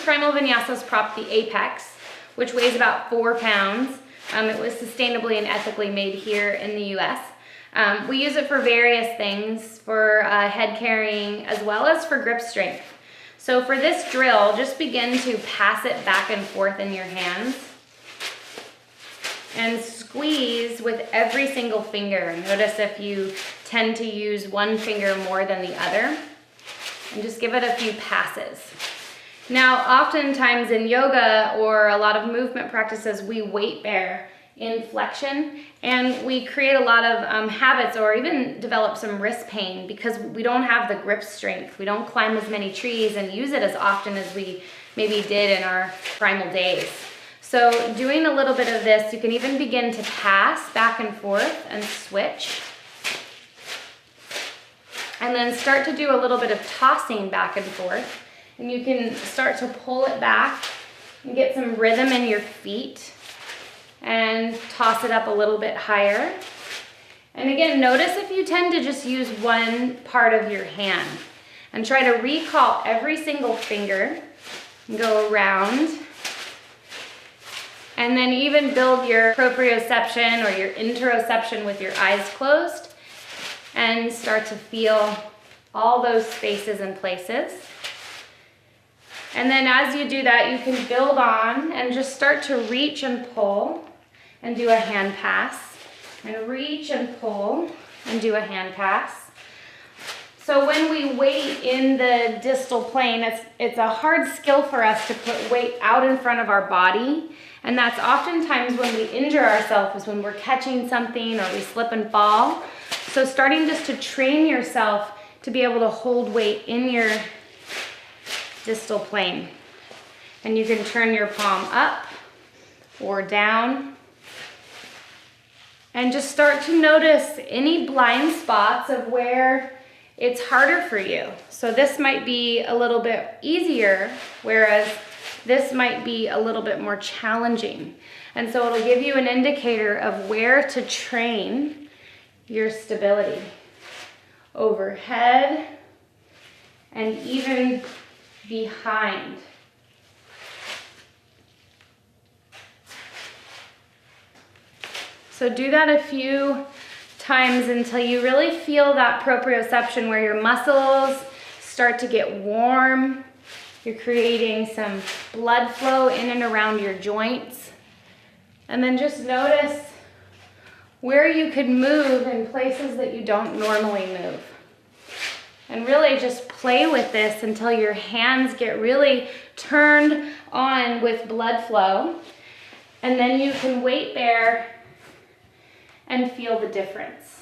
Primal Vinyasa's prop, the Apex, which weighs about 4 pounds. It was sustainably and ethically made here in the US. We use it for various things, for head carrying as well as for grip strength. So for this drill, just begin to pass it back and forth in your hands and squeeze with every single finger. Notice if you tend to use one finger more than the other, and just give it a few passes. Now, oftentimes in yoga or a lot of movement practices, we weight bear in flexion, and we create a lot of habits or even develop some wrist pain because we don't have the grip strength. We don't climb as many trees and use it as often as we maybe did in our primal days. So doing a little bit of this, you can even begin to pass back and forth and switch. And then start to do a little bit of tossing back and forth. And you can start to pull it back and get some rhythm in your feet and toss it up a little bit higher. And again, notice if you tend to just use one part of your hand and try to recall every single finger and go around. And then even build your proprioception or your interoception with your eyes closed and start to feel all those spaces and places. And then as you do that, you can build on and just start to reach and pull and do a hand pass. And reach and pull and do a hand pass. So when we wait in the distal plane, it's a hard skill for us to put weight out in front of our body. And that's oftentimes when we injure ourselves, is when we're catching something or we slip and fall. So starting just to train yourself to be able to hold weight in your distal plane. And you can turn your palm up or down. And just start to notice any blind spots of where it's harder for you. So this might be a little bit easier, whereas this might be a little bit more challenging. And so it'll give you an indicator of where to train your stability. Overhead and even behind. So do that a few times until you really feel that proprioception where your muscles start to get warm. You're creating some blood flow in and around your joints. And then just notice where you could move in places that you don't normally move. And really just play with this until your hands get really turned on with blood flow. And then you can weight bear and feel the difference.